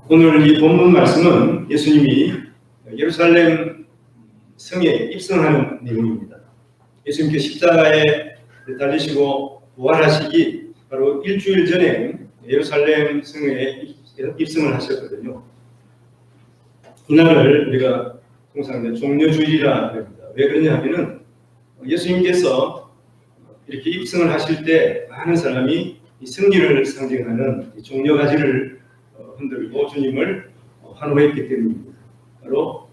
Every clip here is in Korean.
오늘 이 본문 말씀은 예수님이 예루살렘 성에 입성하는 내용입니다. 예수님께서 십자가에 달리시고 부활하시기 바로 일주일 전에 예루살렘 성에 입성을 하셨거든요. 그날을 우리가 통상 종려주일이라 합니다. 왜 그러냐 하면은 예수님께서 이렇게 입성을 하실 때 많은 사람이 이 승리를 상징하는 종려가지를 흔들고 주님을 환호했기 때문입니다. 바로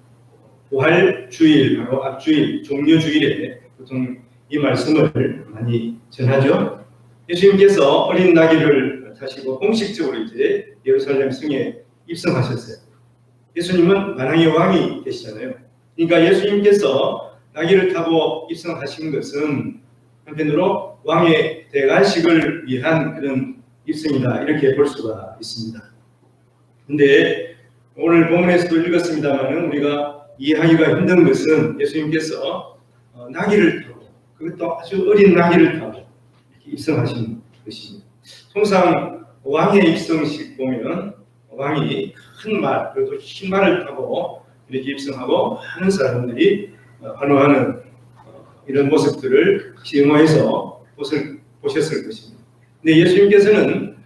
부활주일, 바로 앞주일, 종려주일에 보통 이 말씀을 많이 전하죠. 예수님께서 어린 나귀를 타시고 공식적으로 이제 예루살렘 성에 입성하셨어요. 예수님은 만왕의 왕이 되시잖아요. 그러니까 예수님께서 나귀를 타고 입성하신 것은 한편으로 왕의 대관식을 위한 그런 입성이다, 이렇게 볼 수가 있습니다. 근데 오늘 본문에서도 읽었습니다만 우리가 이해하기가 힘든 것은 예수님께서 나귀를 타고, 그것도 아주 어린 나귀를 타고 이렇게 입성하신 것입니다. 통상 왕의 입성식 보면 왕이 큰 말, 그리고 흰 말을 타고 이렇게 입성하고 많은 사람들이 환호하는 이런 모습들을 영화에서 보셨을 것입니다. 근데 예수님께서는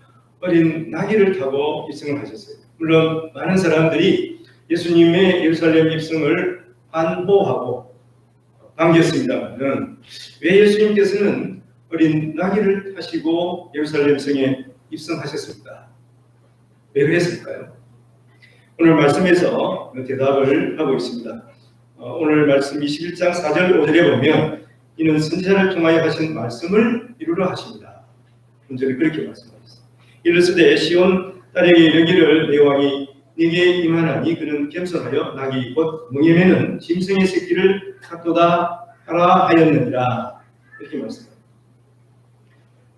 어린 나귀를 타고 입성을 하셨어요. 물론 많은 사람들이 예수님의 예루살렘 입성을 환호하고 반겼습니다만 왜 예수님께서는 어린 나귀를 타시고 예루살렘 성에 입성하셨을까? 왜 그랬을까요? 오늘 말씀에서 대답을 하고 있습니다. 오늘 말씀 21장 4절 5절에 보면 이는 선지자를 통하여 하신 말씀을 이루려 하십니다. 본절에 그렇게 말씀하셨습니다. 이르시되 시온 딸에게 이르기를 내 왕이 네게 임하나니 그는 겸손하여 나귀 곧 멍에매는 짐승의 새끼를 찾도다 하라 하였느니라. 이렇게 말씀합니다.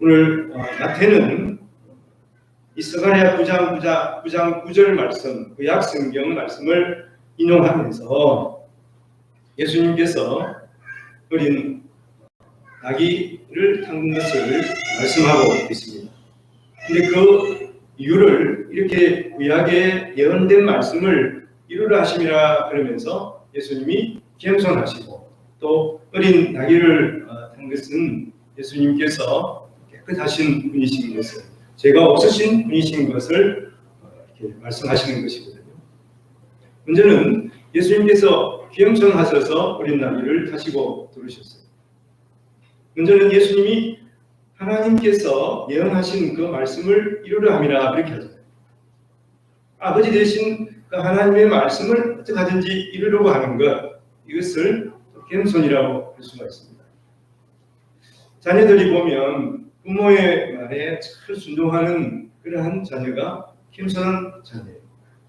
오늘 마태는 이 스가랴 9장 9절 말씀, 구약 성경 말씀을 인용하면서 예수님께서 어린 나귀를 탄 것을 말씀하고 있습니다. 근데 그 이유를 이렇게 구약에 예언된 말씀을 이루려 하심이라 그러면서 예수님이 겸손하시고 또 어린 나귀를 탄 것은 예수님께서 깨끗하신 분이신 것을, 죄가 없으신 분이신 것을 이렇게 말씀하시는 것이거든요. 문제는 예수님께서 겸손하셔서 어린 나귀를 타시고 들으셨어요. 문제는 예수님이 하나님께서 예언하신 그 말씀을 이루려 함이라 그렇게 하잖아요. 아버지 되신 그 하나님의 말씀을 어떻게 하든지 이루려고 하는 것, 이것을 겸손이라고 할 수가 있습니다. 자녀들이 보면 부모의 말에 잘 순종하는 그러한 자녀가 겸손한 자녀예요.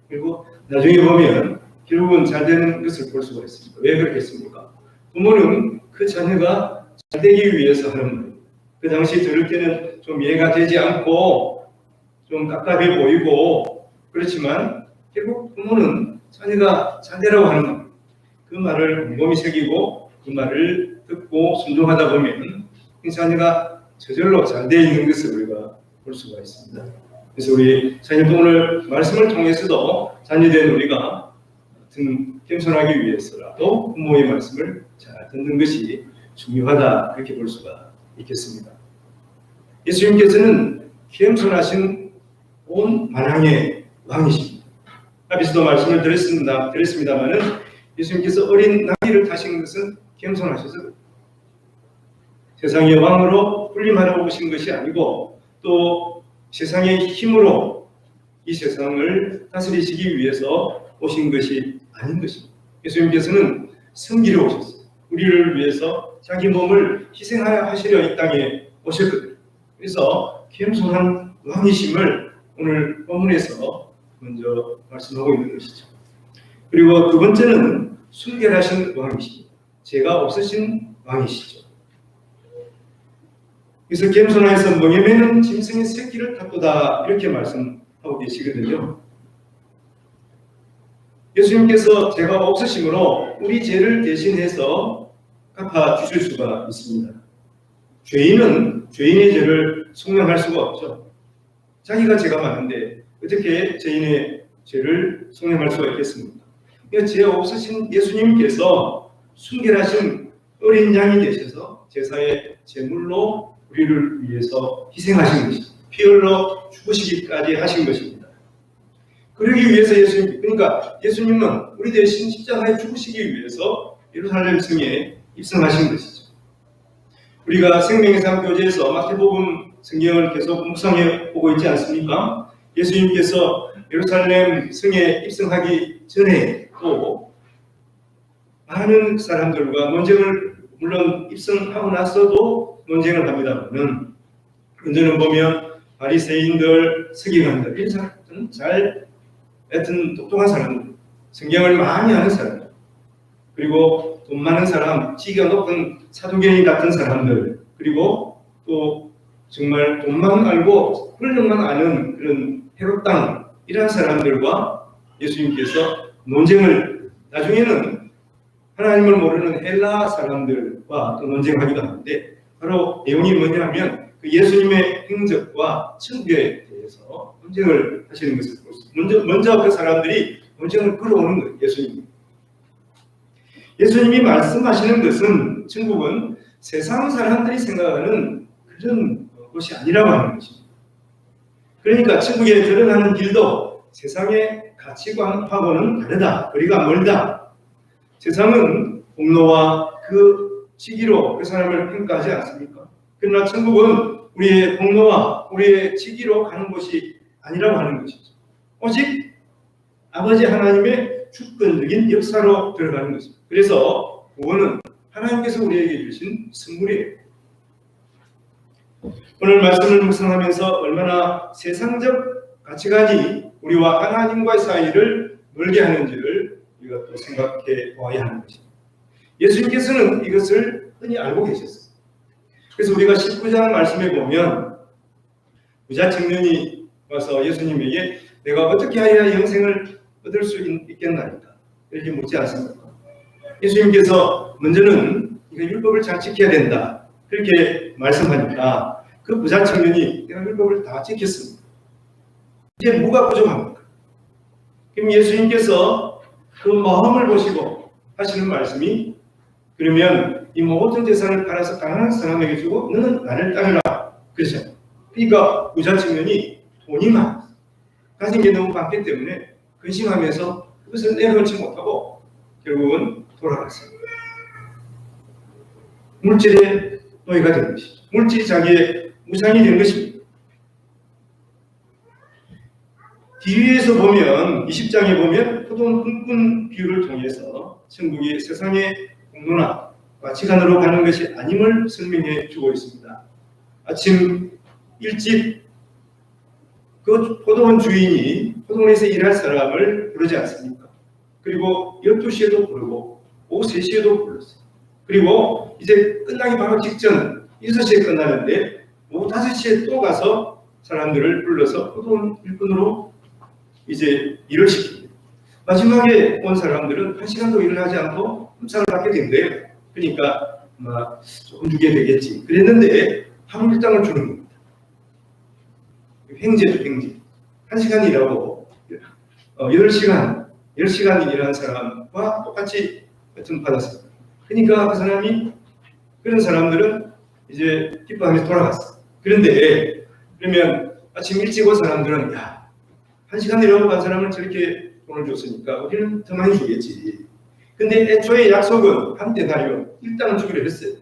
그리고 나중에 보면 결국은 잘 되는 것을 볼 수가 있습니다. 왜 그렇겠습니까? 부모는 그 자녀가 잘 되기 위해서 하는 말입니다. 그 당시 들을 때는 좀 이해가 되지 않고 좀 답답해 보이고 그렇지만 결국 부모는 자녀가 잘 되라고 하는 말, 그 말을 곰곰이 새기고 그 말을 듣고 순종하다 보면 그 자녀가 저절로 잘 되어 있는 것을 우리가 볼 수가 있습니다. 그래서 우리 자녀도 오늘 말씀을 통해서도 자녀된 우리가 겸손하기 위해서라도 부모의 말씀을 잘 듣는 것이 중요하다, 이렇게 볼 수가 있겠습니다. 예수님께서는 겸손하신 온 만왕의 왕이십니다. 앞에서도 말씀을 드렸습니다만은 예수님께서 어린 나귀를 타신 것은 겸손하셔서 세상의 왕으로 군림하러 오신 것이 아니고 또 세상의 힘으로 이 세상을 다스리시기 위해서 오신 것이 아닌 것입니다. 예수님께서는 섬기러 오셨어요. 우리를 위해서 자기 몸을 희생하시려 이 땅에 오셨거든요. 그래서 겸손한 왕이심을 오늘 본문에서 먼저 말씀하고 있는 것이죠. 그리고 두 번째는 순결하신 왕이십니다. 죄가 없으신 왕이시죠. 그래서 겸손하여서 멍에매는 짐승의 새끼를 탔도다, 이렇게 말씀하고 계시거든요. 예수님께서 죄가 없으심으로 우리 죄를 대신해서 갚아주실 수가 있습니다. 죄인은 죄인의 죄를 속량할 수가 없죠. 자기가 죄가 많은데 어떻게 죄인의 죄를 속량할 수가 있겠습니까? 그러니까 죄 없으신 예수님께서 순결하신 어린 양이 되셔서 제사의 제물로 우리를 위해서 희생하신 것입니다. 피 흘러 죽으시기까지 하신 것입니다. 그러기 위해서 그러니까 예수님은 우리 대신 십자가에 죽으시기 위해서 예루살렘 성에 입성하신 것이죠. 우리가 생명의 삶 교재에서 마태복음 성경을 계속 묵상해 보고 있지 않습니까? 예수님께서 예루살렘 성에 입성하기 전에 또 많은 사람들과 논쟁을, 물론 입성하고 나서도 논쟁을 합니다만은, 언제는 보면 바리새인들, 서기관들, 이런 사람들은 하여튼 똑똑한 사람들, 성경을 많이 아는 사람들, 그리고 돈 많은 사람, 지위가 높은 사도계인 같은 사람들, 그리고 또 정말 돈만 알고 권력만 아는 그런 헤롯 땅, 이런 사람들과 예수님께서 논쟁을, 나중에는 하나님을 모르는 헬라 사람들과 또 논쟁하기도 하는데, 바로 내용이 뭐냐면 그 예수님의 행적과 천국에 대해서 논쟁을 하시는 것을 볼 수 있습니다. 먼저 그 사람들이 논쟁을 끌어오는 거예요. 예수님이 말씀하시는 것은 천국은 세상 사람들이 생각하는 그런 곳이 아니라고 하는 것입니다. 그러니까 천국에 들어가는 길도 세상의 가치관하고는 다르다. 거리가 멀다. 세상은 공로와 그 직위로 그 사람을 평가하지 않습니까? 그러나 천국은 우리의 공로와 우리의 직위로 가는 곳이 아니라고 하는 것이죠. 오직 아버지 하나님의 주권적인 역사로 들어가는 것입니다. 그래서 구원은 하나님께서 우리에게 주신 선물이에요. 오늘 말씀을 묵상하면서 얼마나 세상적 가치관이 우리와 하나님과의 사이를 멀게 하는지를 우리가 또 생각해 보아야 하는 것입니다. 예수님께서는 이것을 흔히 알고 계셨어요. 그래서 우리가 19장 말씀에 보면 부자 청년이 와서 예수님에게 내가 어떻게 하여야 영생을 얻을 수 있겠나이까? 이렇게 묻지 않습니까? 예수님께서 먼저는 이거 율법을 잘 지켜야 된다. 그렇게 말씀하니까 그 부자 청년이 내가 율법을 다 지켰습니다. 이제 뭐가 부족합니까? 그럼 예수님께서 그 마음을 보시고 하시는 말씀이, 그러면 이 모든 재산을 팔아서 가난한 사람에게 주고 너는 나를 따르라. 그렇죠. 그러니까 부자 청년이 돈이 많아, 가진 게 너무 많기 때문에 근심하면서 그것을 내놓지 못하고 결국은 돌아갔습니다. 물질의 노예가 된 것이죠. 물질이 자기의 우상이 된 것입니다. 뒤에서 보면 20장에 보면 포도원 흥분 비유를 통해서 천국이 세상의 공로나 가치관으로 가는 것이 아님을 설명해 주고 있습니다. 아침 일찍 그 포도원 주인이 포도원에서 일할 사람을 부르지 않습니까? 그리고 12시에도 부르고 오후 3시에도 불렀어요. 그리고 이제 끝나기 바로 직전 6시에 끝나는데 오후 5시에 또 가서 사람들을 불러서 포도원 일꾼으로 이제 일을 시킵니다. 마지막에 온 사람들은 1시간도 일을 하지 않고 흠상을 받게 된대요. 그러니까 조금 주게 되겠지. 그랬는데 하루 일당을 주는 겁니다. 횡재죠, 횡재. 1시간 일하고 10시간 일한 사람과 똑같이 받았어요. 그러니까 그 사람이, 그런 사람들은 이제 기뻐하면서 돌아갔어요. 그런데 그러면 아침 일찍 온 사람들은 1시간 일하고 간 사람은 저렇게 돈을 줬으니까 우리는 더 많이 주겠지. 근데 애초에 약속은 한 데나리온 일당을 주기로 했어요.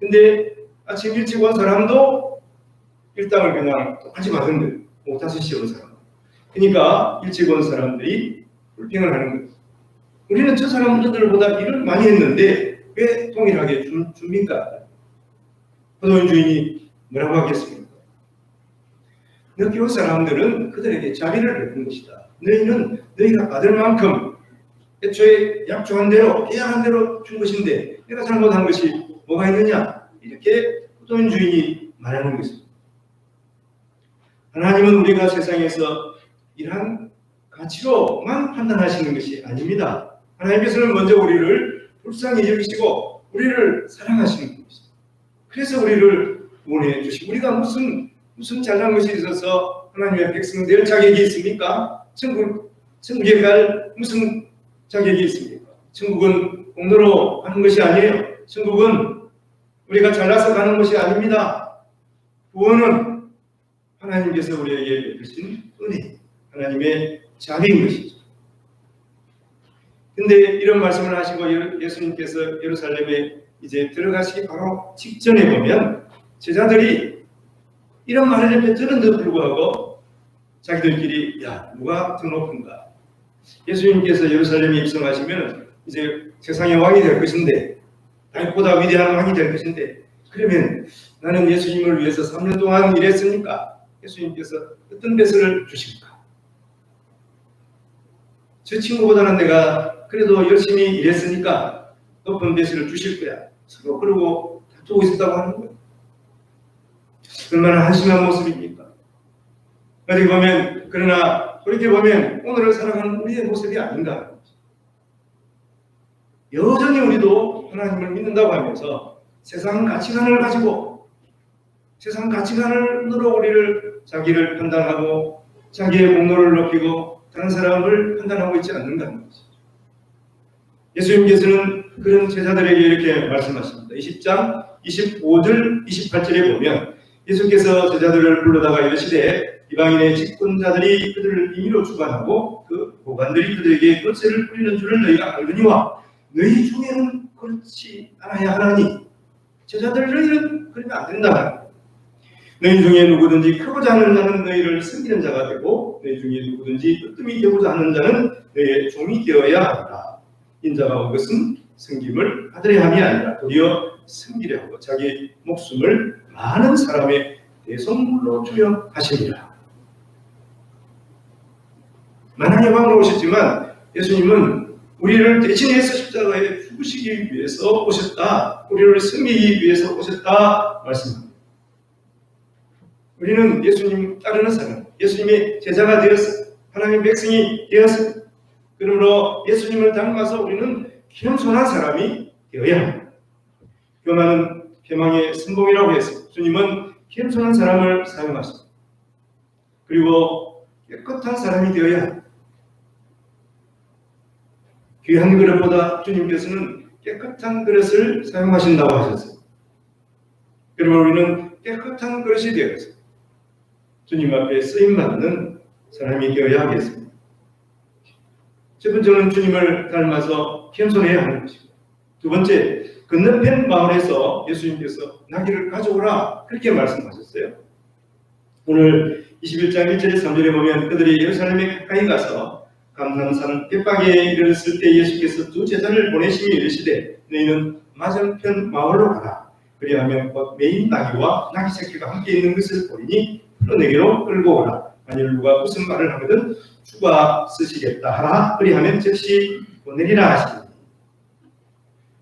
근데 아침 일찍 온 사람도 일당을 그냥 똑같이 받은 거예요. 오후 5시에 온 사람. 그러니까 일찍 온 사람들이 불평을 하는 거예요. 우리는 저 사람들보다 일을 많이 했는데 왜 동일하게 줍니까? 포도원 주인이 뭐라고 하겠습니까? 늦게 온 사람들은 그들에게 자비를 베푼 것이다. 너희는 너희가 받을 만큼 애초에 약속한 대로, 계약한 대로 준 것인데 내가 잘못한 것이 뭐가 있느냐? 이렇게 포도원 주인이 말하는 것입니다. 하나님은 우리가 세상에서 이러한 가치로만 판단하시는 것이 아닙니다. 하나님께서는 먼저 우리를 불쌍히 여기시고 우리를 사랑하시는 것입니다. 그래서 우리를 구원해 주시고, 우리가 무슨 잘난 것이 있어서 하나님의 백성 될 자격이 있습니까? 천국에 갈 무슨 자격이 있습니까? 천국은 공로로 하는 것이 아니에요. 천국은 우리가 잘나서 가는 것이 아닙니다. 구원은 하나님께서 우리에게 베푸신 은혜, 하나님의 자비인 것이죠. 근데 이런 말씀을 하시고 예수님께서 예루살렘에 이제 들어가시기 바로 직전에 보면 제자들이 이런 말을 뱉었는데도 불구하고 자기들끼리 야, 누가 더 높은가? 예수님께서 예루살렘에 입성하시면 이제 세상의 왕이 될 것인데, 다윗보다 위대한 왕이 될 것인데, 그러면 나는 예수님을 위해서 3년 동안 일했으니까 예수님께서 어떤 배설을 주실까? 저 친구보다는 내가 그래도 열심히 일했으니까 높은 배설을 주실 거야. 서로 그러고 다투고 있었다고 하는 거예요. 얼마나 한심한 모습입니까? 어디 보면, 그러나 그렇게 보면 오늘을 살아가는 우리의 모습이 아닌가. 여전히 우리도 하나님을 믿는다고 하면서 세상 가치관을 가지고 세상 가치관으로 우리를 자기를 판단하고 자기의 공로를 높이고 다른 사람을 판단하고 있지 않는가 하는 것이죠. 예수님께서는 그런 제자들에게 이렇게 말씀하십니다. 20장 25절 28절에 보면 예수께서 제자들을 불러다가 이르시되 이방인의 집권자들이 그들을 임의로 주관하고 그 고관들이 그들에게 것을 뿌리는 줄을 너희가 알거니와 너희 중에는 그렇지 않아야 하나니. 제자들 너희는 그러면 안 된다. 너희 중에 누구든지 크고자 하는 자는 너희를 섬기는 자가 되고 너희 중에 누구든지 으뜸이 되고자 하는 자는 너희의 종이 되어야 한다. 인자가 온 것은 섬김을 받으려 함이 아니라 도리어 섬기려 하고 자기 목숨을 많은 사람의 대속물로 주려 하십니다. 만왕의 왕으로 오셨지만 예수님은 우리를 대신해서 십자가에 죽으시기 위해서 오셨다. 우리를 섬기기 위해서 오셨다 말씀합니다. 우리는 예수님 따르는 사람, 예수님의 제자가 되었어. 하나님의 백성이 되었어. 그러므로 예수님을 닮아서 우리는 겸손한 사람이 되어야 합니다. 교만은 패망의 선봉이라고 했습니다. 주님은 겸손한 사람을 사용하십니다. 그리고 깨끗한 사람이 되어야 합니다. 귀한 그릇보다 주님께서는 깨끗한 그릇을 사용하신다고 하셨어요. 그러면 우리는 깨끗한 그릇이 되어서 주님 앞에 쓰임받는 사람이 되어야 하겠습니다. 첫 번째는 주님을 닮아서 겸손해야 하는 것입니다. 두 번째, 건너편 마을에서 예수님께서 나귀를 가져오라 그렇게 말씀하셨어요. 오늘 21장 1절에 3절에 보면 그들이 예루살렘에 가까이 가서 감람산 벳박에 이르렀을 때 예수께서 두 제자를 보내시며 이르시되 너희는 맞은편 마을로 가라. 그리하면 곧 매인 나귀와 나귀 새끼가 함께 있는 것을 보리니 내게로 끌고 오라. 만일 누가 무슨 말을 하거든 주가 쓰시겠다 하라. 그리하면 즉시 보내리라 하시니.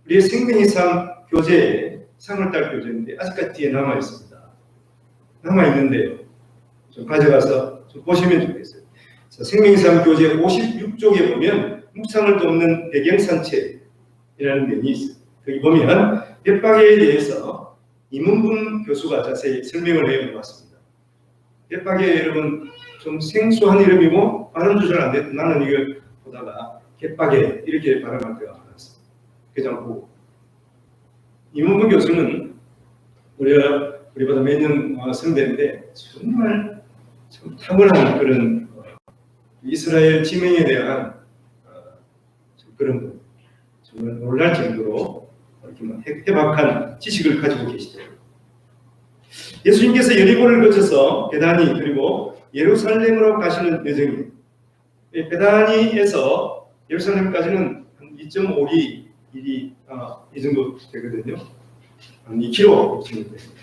우리의 생명의 삶 교재에 3월달 교재인데 아직까지 뒤에 남아 있습니다. 남아 있는데요. 좀 가져가서 좀 보시면 좋겠어요. 생명의 삶 교재 56쪽에 보면 묵상을 돕는 배경산책이라는 면이 있어요. 거기 보면 벳박에 대해서 이문분 교수가 자세히 설명을 해놓았습니다. 벳박에 여러분 좀 생소한 이름이고 발음 조절 안 됐고 나는 이걸 보다가 갯박에 이렇게 발음할 때가 많았습니다. 그냥 보고 이문분 교수는 우리보다 몇 년 선배인데 정말 참 탁월한 그런 이스라엘 지명에 대한 그런 분, 정말 놀랄 정도로 이렇게 해박한 지식을 가지고 계시더라고요. 예수님께서 여리고를 거쳐서 베다니 그리고 예루살렘으로 가시는 여정이에요. 베다니에서 예루살렘까지는 한 2.5리 이 정도 되거든요. 한 2km 정도 됩니다.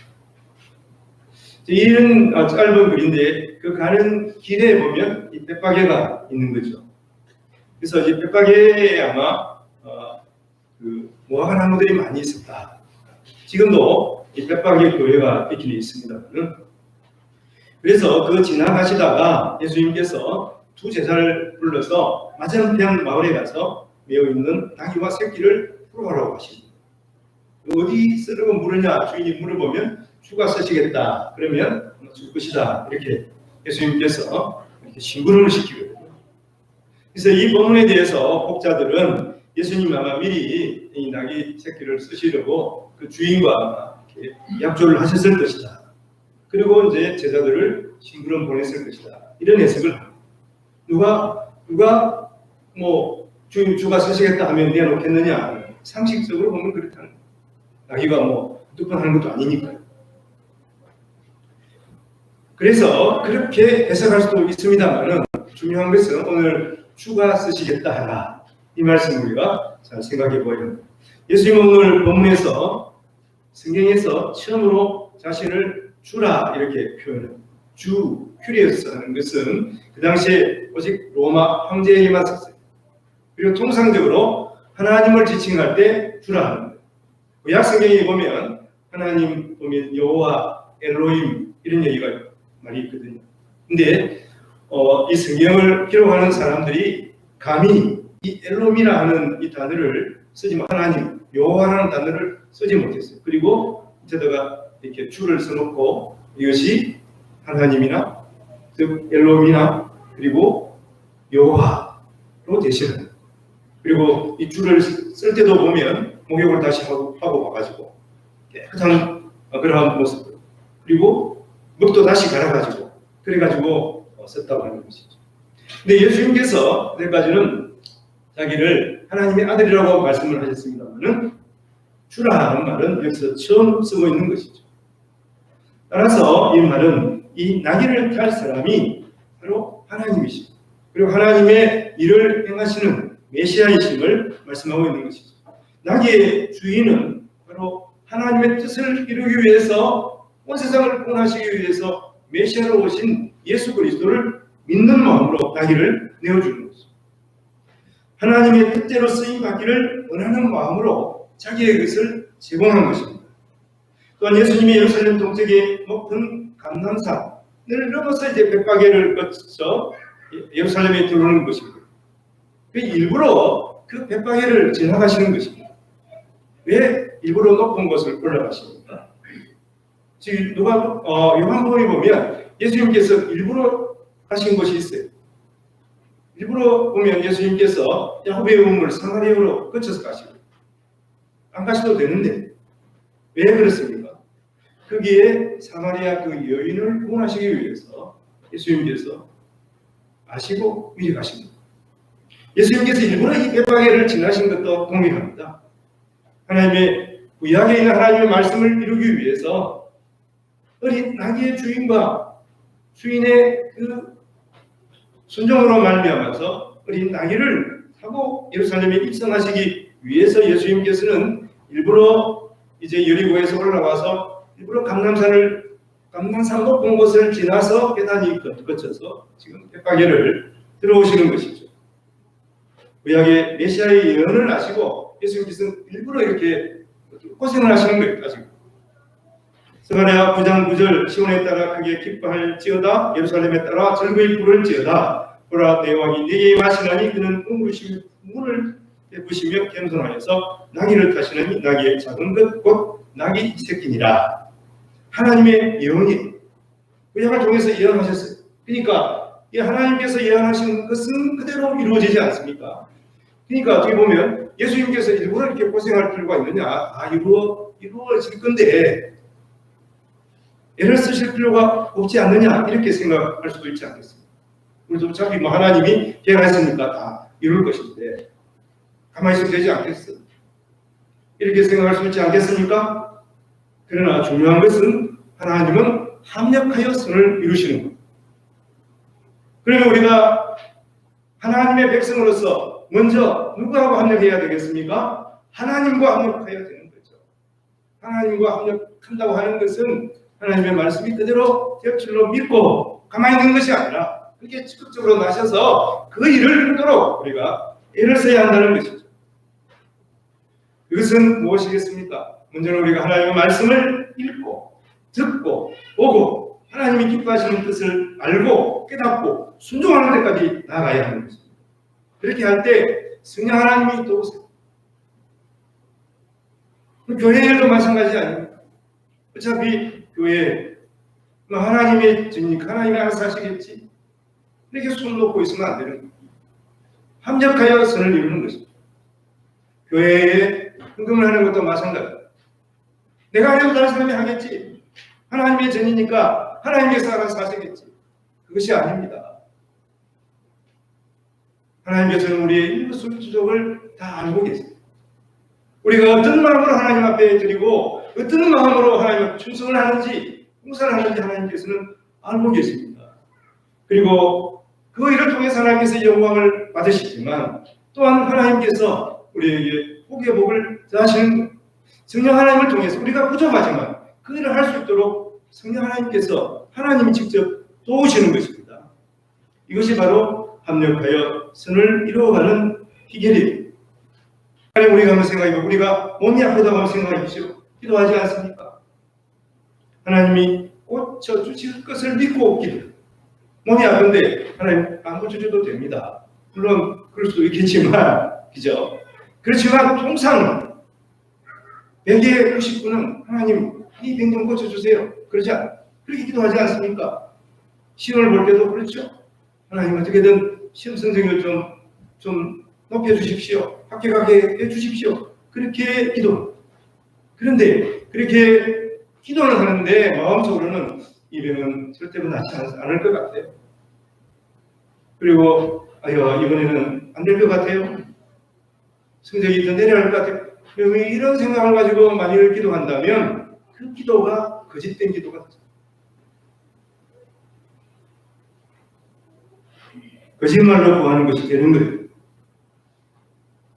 이런 짧은 글인데 그 가는 길에 보면 이 벳박에가 있는 거죠. 그래서 이제 벳박에에 아마 그 무화과 나무들이 많이 있었다. 지금도 이 벳박에 교회가 있긴 있습니다만은. 그래서 그 지나가시다가 예수님께서 두 제자를 불러서 맞은편 마을에 가서 매어 있는 나귀와 새끼를 풀어오라고 하십니다. 어디 쓰려고 물으냐 주인이 물어보면 주가 쓰시겠다. 그러면 줄 것이다. 이렇게 예수님께서 이렇게 심부름을 시키거든요. 그래서 이 본문에 대해서 목자들은 예수님 아마 미리 이 나귀 새끼를 쓰시려고 그 주인과 이렇게 약조를 하셨을 것이다. 그리고 이제 제자들을 심부름 보냈을 것이다. 이런 해석을 합니다. 누가 뭐 주가 쓰시겠다 하면 내놓겠느냐? 상식적으로 보면 그렇다는 거예요. 나귀가 뭐 두 번 하는 것도 아니니까요. 그래서 그렇게 해석할 수도 있습니다만은 중요한 것은 오늘 주가 쓰시겠다 하라. 이 말씀 우리가 잘 생각해 보아야 합니다. 예수님은 오늘 본문에서 성경에서 처음으로 자신을 주라 이렇게 표현합니다. 주, 큐리어스 하는 것은 그 당시에 오직 로마 황제에게만 썼어요. 그리고 통상적으로 하나님을 지칭할 때 주라 하는 거예요. 구약 성경에 보면 하나님 보면 여호와, 엘로힘 이런 얘기가 많이 있거든요. 근데 이 성경을 기록하는 사람들이 감히 이 엘로미라 하는 이 단어를 쓰지 못, 하나님, 여호와라는 단어를 쓰지 못했어요. 그리고 이제다가 이렇게 주를 써놓고 이것이 하나님이나 즉 엘로미나 그리고 여호와로 대신합니다. 그리고 이 주를 쓸 때도 보면 목욕을 다시 하고 와가지고 깨끗한 그러한 모습 그리고 묵도 다시 갈아가지고 그래가지고 썼다고 하는 것이죠. 근데 예수님께서 여기까지는 자기를 하나님의 아들이라고 말씀을 하셨습니다만은 주라 하는 말은 여기서 처음 쓰고 있는 것이죠. 따라서 이 말은 이 나귀를 탈 사람이 바로 하나님이시죠. 그리고 하나님의 일을 행하시는 메시아이심을 말씀하고 있는 것이죠. 나귀의 주인은 바로 하나님의 뜻을 이루기 위해서 온 세상을 구원하시기 위해서 메시아로 오신 예수 그리스도를 믿는 마음으로 나귀를 내어주는 것이죠. 하나님의 뜻대로 쓰임 받기를 원하는 마음으로 자기의 것을 제공한 것입니다. 또한 예수님이 예루살렘 동쪽에 높은 감람산을 넘어서 이제 백바게를 거쳐 예루살렘에 들어오는 것입니다. 일부러 그 백바게를 지나가시는 것입니다. 왜 일부러 높은 곳을 올라가십니까? 지금 요한복음에 보면 예수님께서 일부러 가신 곳이 있어요. 일부러 보면 예수님께서 야곱의 우물 사마리아로 거쳐서 가시고 안 가셔도 되는데 왜 그렇습니까? 거기에 사마리아 그 여인을 구원하시기 위해서 예수님께서 아시고 미리 가신 겁니다. 예수님께서 일부러 이 백바게를 지나신 것도 동일합니다. 하나님의 구약에 있는 하나님의 말씀을 이루기 위해서 어린 나귀의 주인과 주인의 그 순종으로 말미암아서 어린 나귀를 타고 예루살렘에 입성하시기 위해서 예수님께서는 일부러 이제 여리고에서 올라와서 일부러 감람산 높은 곳을 지나서 계단이 거쳐서 지금 백바게를 들어오시는 것이죠. 구약의 메시아의 예언을 아시고 예수님께서는 일부러 이렇게 고생을 하시는 거예요. 아직. 스가랴 9장 9절 시온에 따라 크게 기뻐할지어다 예루살렘에 따라 즐거이 부를지어다 보라 내 왕이 내게 임하시나니 그는 물을 베푸시며 겸손하여서 나귀를 타시는 나귀의 작은 것 곧 나귀 새끼니라. 하나님의 예언이 구약을 통해서 예언하셨어요. 그러니까 이 하나님께서 예언하신 것은 그대로 이루어지지 않습니까? 그러니까 어떻게 보면 예수님께서 일부러 이렇게 고생할 필요가 있느냐? 이루어질 건데 애를 쓰실 필요가 없지 않느냐? 이렇게 생각할 수도 있지 않겠습니까? 우리도 어차피 뭐 하나님이 계획했으니까 다 이룰 것인데 가만히 있으면 되지 않겠어? 이렇게 생각할 수 있지 않겠습니까? 그러나 중요한 것은 하나님은 합력하여 선을 이루시는 겁니다. 그러면 우리가 하나님의 백성으로서 먼저 누구하고 합력해야 되겠습니까? 하나님과 합력해야 되는 거죠. 하나님과 합력한다고 하는 것은 하나님의 말씀이 그대로 될 믿고 가만히 있는 것이 아니라 그렇게 적극적으로 나셔서 그 일을 이루도록 우리가 애를 써야 한다는 것이죠. 그것은 무엇이겠습니까? 먼저는 우리가 하나님의 말씀을 읽고 듣고 보고 하나님이 기뻐하시는 뜻을 알고 깨닫고 순종하는 데까지 나아가야 하는 것입니다. 그렇게 할 때 성령 하나님이 도우세요. 교회 일도 마찬가지 아닙니까? 어차피 교회는 하나님의 증인, 하나님이 알아서 하시겠지. 이렇게 손 놓고 있으면 안 되는 거예요. 합력하여 선을 이루는 것입니다. 교회에 헌금을 하는 것도 마찬가지입니다. 내가 안 해도 다른 사람이 하겠지. 하나님의 전이니까 하나님께서 알아서 하시겠지. 그것이 아닙니다. 하나님께서는 우리의 일거수일투족을 다 알고 계세요. 우리가 어떤 마음으로 하나님 앞에 드리고 어떤 마음으로 하나님 앞에 충성을 하는지, 봉사를 하는지 하나님께서는 알고 계십니다. 그리고 그 일을 통해서 하나님께서 영광을 받으시지만 또한 하나님께서 우리에게 복의 복을 더하시는 성령 하나님을 통해서 우리가 부족하지만 그 일을 할 수 있도록 성령 하나님께서 하나님이 직접 도우시는 것입니다. 이것이 바로 합력하여 선을 이루어가는 비결이에요. 우리가 한번 생각해보고 우리가 몸이 아프다고 한번 생각하십시오. 기도하지 않습니까? 하나님이 고쳐주실 것을 믿고 기도. 몸이 아픈데 하나님 안 고쳐줘도 됩니다. 물론 그럴 수도 있겠지만 그죠? 그렇지만 통상 100의 99는 하나님 이 병 좀 고쳐주세요. 그렇지 그렇게 기도하지 않습니까? 시험을 볼 때도 그렇죠. 하나님 어떻게든 시험 성적을 좀 높여주십시오. 합격하게 해주십시오. 그렇게 기도. 그런데 그렇게 기도를 하는데 마음속으로는 이 병은 절대로 낫지 않을 것 같아요. 그리고 이번에는 안 될 것 같아요. 성적이 더 내려갈 것 같아요. 이런 생각을 가지고 만일 기도한다면 그 기도가 거짓된 기도가 되죠. 거짓말로 구하는 것이 되는 거예요.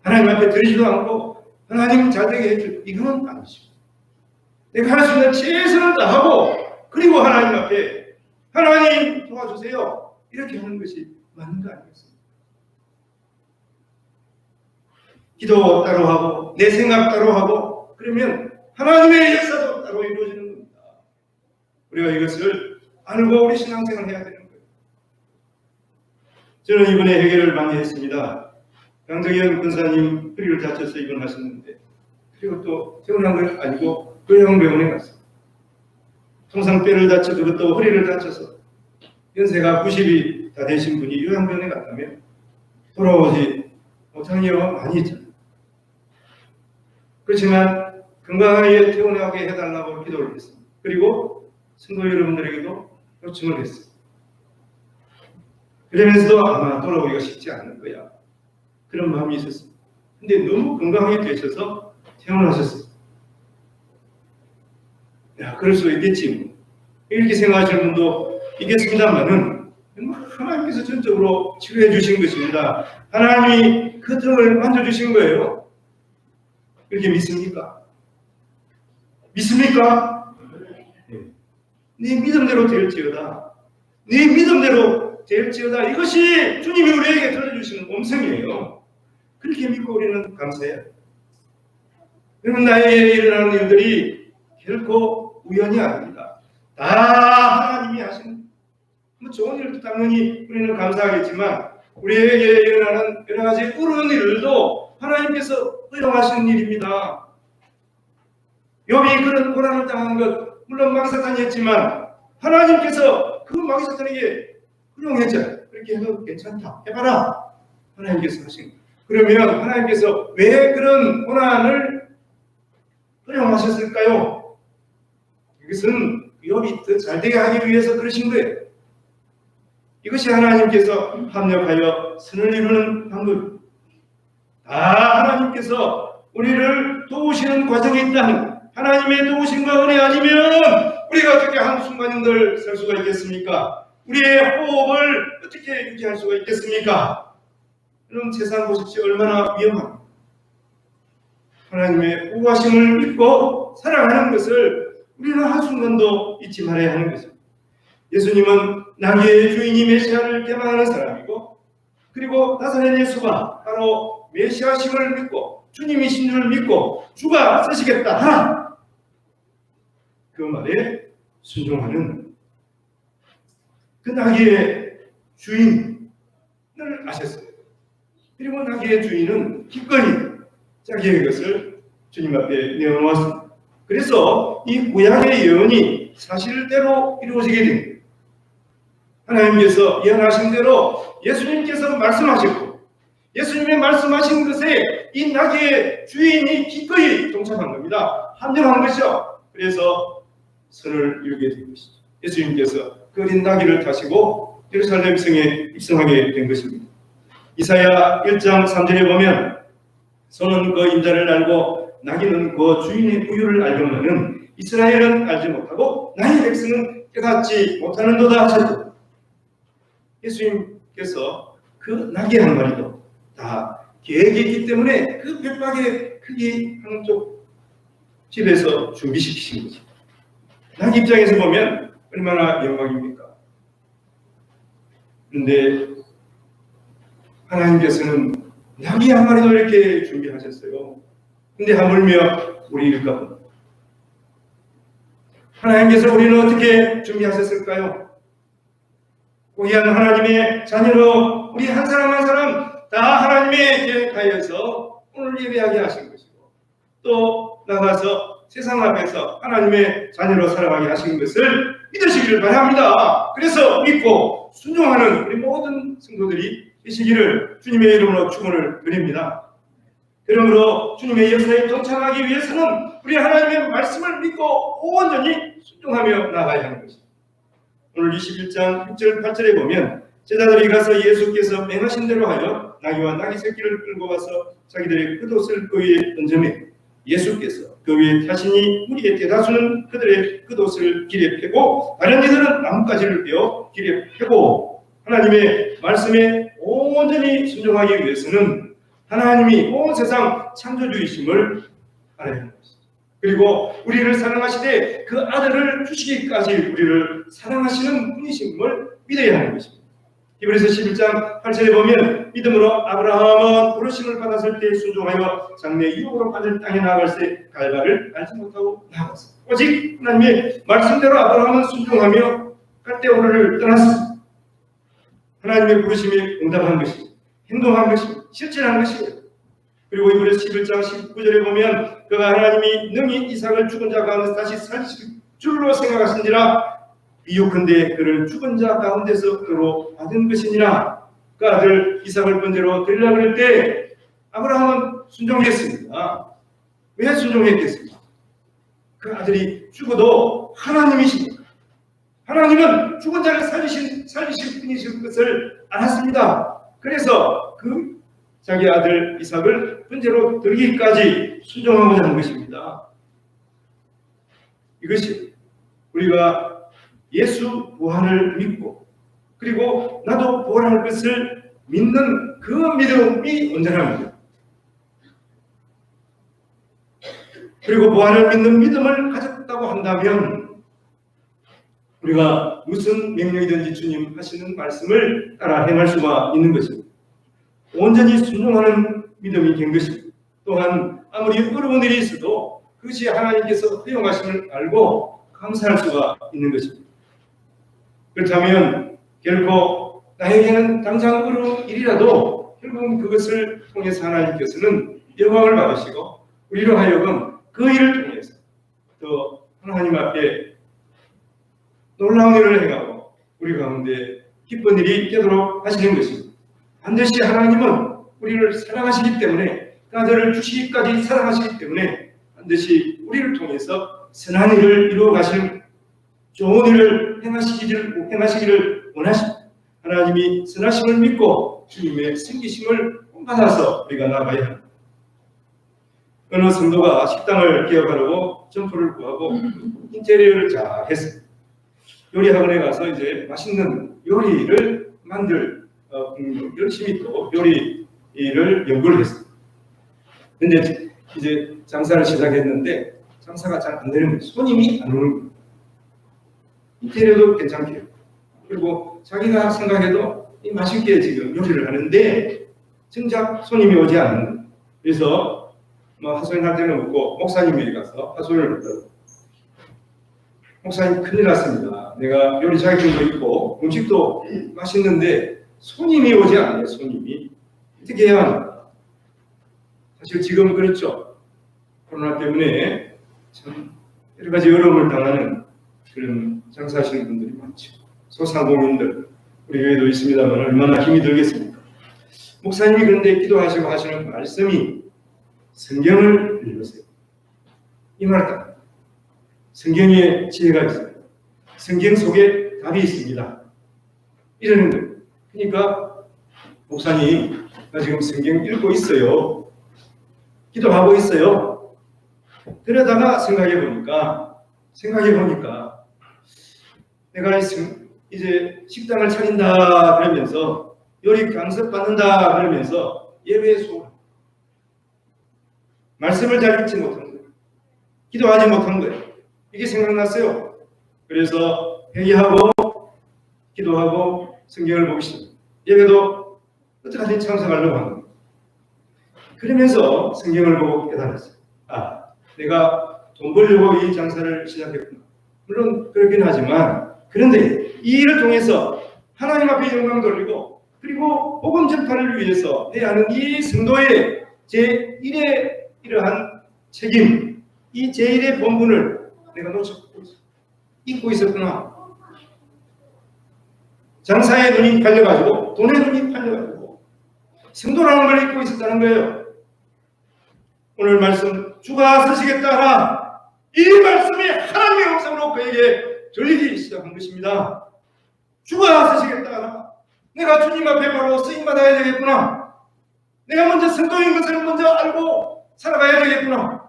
하나님 앞에 드리지도 않고 하나님 잘 되게 해줄 이건 아니죠. 내가 할 수 있는 최선을 다하고 그리고 하나님 앞에 하나님 도와주세요. 이렇게 하는 것이 맞는 거 아니겠습니까? 기도 따로 하고 내 생각 따로 하고 그러면 하나님의 역사도 따로 이루어지는 겁니다. 우리가 이것을 알고 우리 신앙생활을 해야 되는 거예요. 저는 이번에 회개를 많이 했습니다. 강정현 권사님 허리를 다쳐서 입원하셨는데 그리고 또 퇴원한 걸 아니고 요양병원에 갔어요. 통상 뼈를 다쳐 그것도 허리를 다쳐서 연세가 90이 다 되신 분이 요양병원에 갔다면 돌아오지 못한 경우가 많이 있잖아요. 그렇지만 건강하게 퇴원하게 해달라고 기도를 했습니다. 그리고 성도 여러분들에게도 요청을 했어요. 그러면서도 아마 돌아오기가 쉽지 않을 거야. 그런 마음이 있었습니다. 근데 너무 건강하게 되셔서 퇴원하셨어요. 그럴 수 있겠지. 이렇게 생각하시는 분도 있겠습니다만은 하나님께서 전적으로 치료해 주신 것입니다. 하나님이 그 등을 만져주신 거예요. 이렇게 믿습니까? 믿습니까? 네 믿음대로 될지어다. 네 믿음대로 될지어다. 이것이 주님이 우리에게 들려주시는 음성이에요. 그렇게 믿고 우리는 감사해요. 여러분 나에게 일어나는 일들이 결코 우연이 아닙니다. 다 하나님이 하시는 좋은 일도 당연히 우리는 감사하겠지만 우리에게 일어나는 여러 가지 어려운 일들도 하나님께서 허용하시는 일입니다. 욥이 그런 고난을 당한 것 물론 마귀사탄이 했지만 하나님께서 그 마귀사탄에게 허용했잖아요. 그렇게 해도 괜찮다. 해봐라. 하나님께서 하신 거예요. 그러면 하나님께서 왜 그런 고난을 허용하셨을까요? 이것은 욥이 더 잘되게 하기 위해서 그러신 거예요. 이것이 하나님께서 합력하여 선을 이루는 방법입니다. 다 하나님께서 우리를 도우시는 과정에 있다는 하나님의 도우심과 은혜 아니면 우리가 어떻게 한순간인들 살 수가 있겠습니까? 우리의 호흡을 어떻게 유지할 수가 있겠습니까? 여러분 세상 보십시오. 얼마나 위험합니까? 하나님의 보호하심을 믿고 사랑하는 것을 우리는 한순간도 잊지 말아야 하는 것입니다. 예수님은 나귀의 주인이 메시아를 개방하는 사람이고 그리고 나사렛 예수가 바로 메시아심을 믿고 주님이신 줄 믿고 주가 쓰시겠다 하나 그 말에 순종하는 그 나귀의 주인을 아셨어요. 그리고 나귀의 주인은 기꺼이 자기의 것을 주님 앞에 내어놓았습니다. 그래서 이 구약의 예언이 사실대로 이루어지게 됩니다. 하나님께서 예언하신 대로 예수님께서 말씀하셨고 예수님의 말씀하신 것에 이 나귀의 주인이 기꺼이 동참한 겁니다. 합력한 것이죠. 그래서 선을 이루게 된 것이죠. 예수님께서 그 어린 나귀를 타시고 예루살렘 성에 입성하게 된 것입니다. 이사야 1장 3절에 보면 소는 그 임자를 알고 나귀는 그 주인의 우유를 알거니는 이스라엘은 알지 못하고 나의 백성은 깨닫지 못하는도다 하셨다. 예수님께서 그 나귀 한 마리도 다 계획이 있기 때문에 그 백박의 크기 한쪽 집에서 준비시키신 거죠. 나귀 입장에서 보면 얼마나 영광입니까? 그런데 하나님께서는 나귀 한 마리도 이렇게 준비하셨어요. 근데 하물며 우리일까? 하나님께서 우리는 어떻게 준비하셨을까요? 고귀한 하나님의 자녀로 우리 한 사람 한 사람 다 하나님의 계획하여서 오늘 예배하게 하신 것이고 또 나가서 세상 앞에서 하나님의 자녀로 살아가게 하신 것을 믿으시기를 바랍니다. 그래서 믿고 순종하는 우리 모든 성도들이 계시기를 주님의 이름으로 축원을 드립니다. 그러므로 주님의 역사에 동참하기 위해서는 우리 하나님의 말씀을 믿고 온전히 순종하며 나아가야 하는 것입니다. 오늘 21장 6절 8절에 보면 제자들이 가서 예수께서 명하신 대로 하여 나귀와 나귀 새끼를 끌고 와서 자기들의 겉옷을 그 위에 던지매 예수께서 그 위에 타시니 무리의 대다수는 그들의 겉옷을 길에 펴고 다른 이들은 나뭇가지를 베어 길에 펴고 하나님의 말씀에 온전히 순종하기 위해서는 하나님이 온 세상 창조주이심을 알아야 하는 것입니다. 그리고 우리를 사랑하시되 그 아들을 주시기까지 우리를 사랑하시는 분이심을 믿어야 하는 것입니다. 히브리서 11장 8절에 보면 믿음으로 아브라함은 부르심을 받았을 때 순종하여 장래 유업으로 받을 땅에 나아갈 때 갈바를 알지 못하고 나아갔습니다. 오직 하나님의 말씀대로 아브라함은 순종하며 갈대오르를 떠났습니다. 하나님의 부르심에 응답한 것입니다. 행동한 것입니다. 실천한 것입니다. 그리고 히브리서 11장 19절에 보면 그가 하나님이 능히 이삭을 죽은 자 가운데서 다시 살리실 줄로 생각하시니라 비유컨대 그를 죽은 자 가운데서 그로 받은 것이니라. 그 아들 이삭을 번제로 드리려고 할 때 아브라함은 순종했습니다. 왜 순종했겠습니까? 그 아들이 죽어도 하나님이십니다. 하나님은 죽은 자를 살리실 분이실 것을 알았습니다. 그래서 그 자기 아들 이삭을 번제로 드리기까지 순종하고자 하는 것입니다. 이것이 우리가 예수 부활을 믿고 그리고 나도 부활할 것을 믿는 그 믿음이 온전합니다. 그리고 부활을 믿는 믿음을 가졌다고 한다면 우리가 무슨 명령이든지 주님 하시는 말씀을 따라 행할 수가 있는 것입니다. 온전히 순종하는 믿음이 된 것입니다. 또한 아무리 어려운 일이 있어도 그것이 하나님께서 허용하심을 알고 감사할 수가 있는 것입니다. 그렇다면 결코 나에게는 당장 어려운 일이라도 결국은 그것을 통해서 하나님께서는 영광을 받으시고 우리로 하여금 그 일을 통해서 또 하나님 앞에 놀라운 일을 행하고 우리 가운데 기쁜 일이 있도록 하시는 것입니다. 반드시 하나님은 우리를 사랑하시기 때문에 그 아들을 주시기까지 사랑하시기 때문에 반드시 우리를 통해서 선한 일을 이루어 가시는 좋은 일을 행하시기를 원하십니다. 하나님이 선하심을 믿고 주님의 섬기심을 본받아서 우리가 나아가야 합니다. 어느 성도가 식당을 개업하려고 점포를 구하고 인테리어를 잘 했어요. 요리 학원에 가서 이제 맛있는 요리를 열심히 또 요리를 연구를 했어요. 근데 이제 장사를 시작했는데 장사가 잘 안 되는 거예요. 손님이 안 오는 거예요. 인테리어도 괜찮게요. 그리고 자기가 생각해도 맛있게 지금 요리를 하는데 정작 손님이 오지 않는 거예요. 그래서 하소연할 때는 없고 목사님이 가서 하소연을 했다고. 목사님 큰일 났습니다. 내가 요리 자격증도 있고 음식도 맛있는데 손님이 오지 않아요. 손님이. 어떻게 해야 합니까? 사실 지금 그렇죠. 코로나 때문에 참 여러 가지 어려움을 당하는 그런 장사하시는 분들이 많죠. 소상공인들 우리 교회도 있습니다만 얼마나 힘이 들겠습니까? 목사님이 그런데 기도하시고 하시는 말씀이 성경을 읽으세요. 이 말다. 성경에 지혜가 있어요. 성경 속에 답이 있습니다. 이러는 거예요. 그러니까 목사님, 나 지금 성경 읽고 있어요. 기도하고 있어요. 그러다가 생각해 보니까 내가 이제 식당을 차린다 그러면서 요리 강습 받는다 그러면서 예배에 소홀, 말씀을 잘 읽지 못한 거예요. 기도하지 못한 거예요. 이게 생각났어요. 그래서 회개하고 기도하고 성경을 보기 시작합니다. 예배도 어떻게든 참석하려고 하는 거예요. 그러면서 성경을 보고 깨달았어요. 아, 내가 돈 벌려고 이 장사를 시작했구나. 물론 그렇긴 하지만 그런데 이 일을 통해서 하나님 앞에 영광 돌리고 그리고 복음 전파를 위해서 해야 하는 이 성도의 제1의 이러한 책임, 이 제1의 본분을 내가 놓쳤고 잊고 있었구나. 장사에 눈이 팔려가지고 돈에 눈이 팔려가지고 성도라는 걸 잊고 있었다는 거예요. 오늘 말씀 주가 서시겠다 하나, 이 말씀이 하나님의 음성으로 그에게 들리기 시작한 것입니다. 주가 서시겠다 하나, 내가 주님 앞에 바로 쓰임받아야 되겠구나. 내가 먼저 성도인 것을 먼저 알고 살아가야 되겠구나.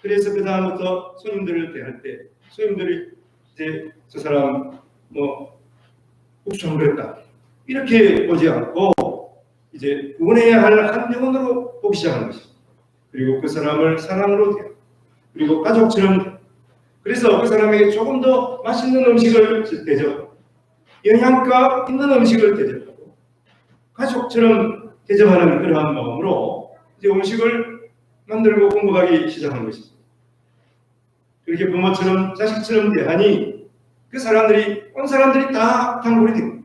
그래서 그 다음부터 손님들을 대할 때 손님들이 이제 저 사람 국수한거였다 이렇게 보지 않고 이제 구원해야 할 한 영혼으로 보기 시작하는 것입니다. 그리고 그 사람을 사랑으로 대하고 그리고 가족처럼, 그래서 그 사람에게 조금 더 맛있는 음식을 대접하고 영양가 있는 음식을 대접하고 가족처럼 대접하는 그러한 마음으로 이제 음식을 만들고 공급하기 시작한 것입니다. 그렇게 부모처럼 자식처럼 대하니 그 사람들이 온 사람들이 다 단골이 되고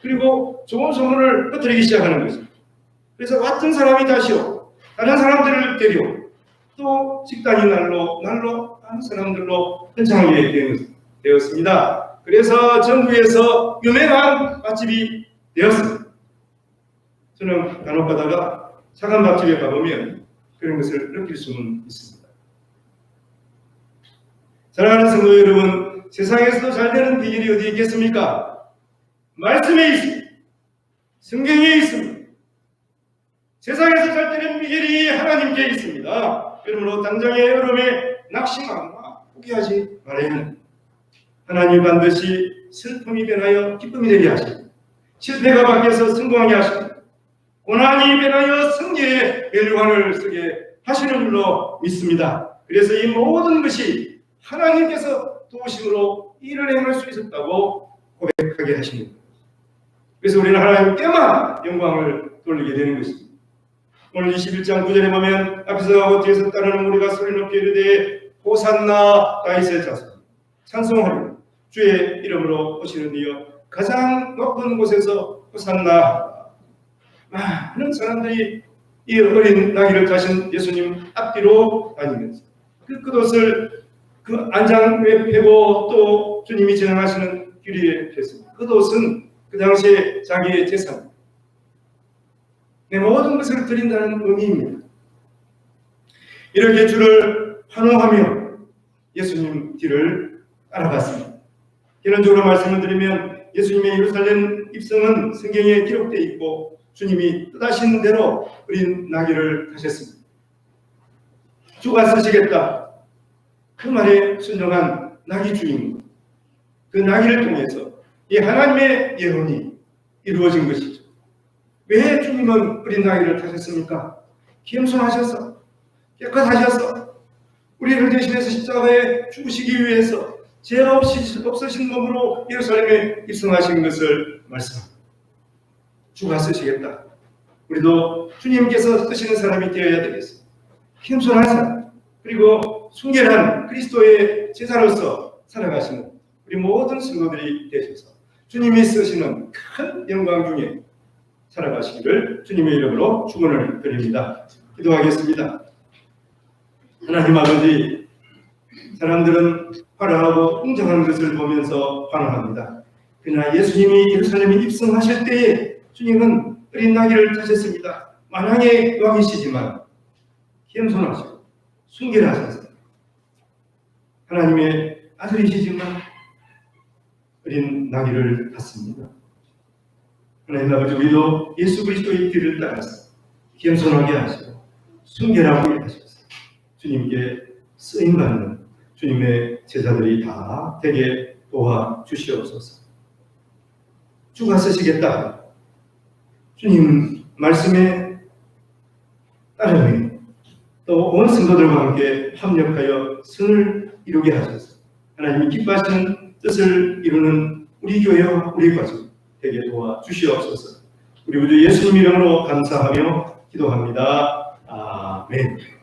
그리고 좋은 소문을 퍼뜨리기 시작하는 것입니다. 그래서 왔던 사람이 다시요 다른 사람들을 데려 또 식당이 날로 다른 사람들로 번창하게 되었습니다. 그래서 전국에서 유명한 맛집이 되었습니다. 저는 간혹 가다가 작은 밥집에 가보면 그런 것을 느낄 수는 있습니다. 사랑하는 성도 여러분, 세상에서도 잘 되는 비결이 어디 있겠습니까? 말씀에 있습니다. 성경에 있습니다. 세상에서 잘 되는 비결이 하나님께 있습니다. 그러므로 당장의 여름에 낙심하거나 포기하지 말아야 합니다. 하나님 반드시 슬픔이 변하여 기쁨이 되게 하십니다. 실패가 바뀌어서 성공하게 하십니다. 고난이 변하여 승리의 멸관을 쓰게 하시는 줄로 믿습니다. 그래서 이 모든 것이 하나님께서 도우심으로 일을 행할 수 있었다고 고백하게 하십니다. 그래서 우리는 하나님께만 영광을 돌리게 되는 것입니다. 오늘 21장 9절에 보면 앞에서 가고 뒤에서 따르는 우리가 소리 높게 이르되 호산나 다윗의 자손 찬송하리라. 주의 이름으로 오시는 이여 가장 높은 곳에서 호산나. 많은 사람들이 이 어린 나귀를 타신 예수님 앞뒤로 다니면서 그 끝옷을 그 안장에 펴고 또 주님이 지나가시는 길 위에 폈습니다. 끝옷은 그 당시에 자기의 재산, 내 모든 것을 드린다는 의미입니다. 이렇게 주를 환호하며 예수님 뒤를 따라갔습니다. 개론적으로 말씀을 드리면 예수님의 예루살렘 입성은 성경에 기록되어 있고 주님이 뜻하신 대로 어린 나귀를 타셨습니다. 주가 쓰시겠다. 그 말에 순종한 나귀 주인공, 그 나귀를 통해서 이 하나님의 예언이 이루어진 것이죠. 왜 주님은 어린 나귀를 타셨습니까? 겸손하셔서 깨끗하셔서 우리를 대신해서 십자가에 죽으시기 위해서 죄 없으신 몸으로 예루살렘에 입성하신 것을 말씀합니다. 주가 쓰시겠다. 우리도 주님께서 쓰시는 사람이 되어야 되겠습니다. 겸손한 사람, 그리고 순결한 그리스도의 제자로서 살아가시는 우리 모든 성도들이 되셔서 주님이 쓰시는 큰 영광 중에 살아가시기를 주님의 이름으로 축원을 드립니다. 기도하겠습니다. 하나님 아버지, 사람들은 화려하고 웅장한 것을 보면서 환호합니다. 그러나 예수님이 예루살렘에 입성하실 때에 주님은 어린 나귀를 타셨습니다. 만왕의 왕이시지만 겸손하시고 순결하셔서 하나님의 아들이시지만 어린 나귀를 탔습니다. 하나님 아버지, 우리도 예수 그리스도의 길을 따라서 겸손하게 하시고 순결하게 하셔서 주님께 쓰임받는 주님의 제자들이 다 되게 도와주시옵소서. 주가 쓰시겠다. 주님 말씀에 따르며 또 온 성도들과 함께 합력하여 선을 이루게 하셔서 하나님이 기뻐하시는 뜻을 이루는 우리 교회와 우리 가족 되게 도와주시옵소서. 우리 모두 예수님 이름으로 감사하며 기도합니다. 아멘.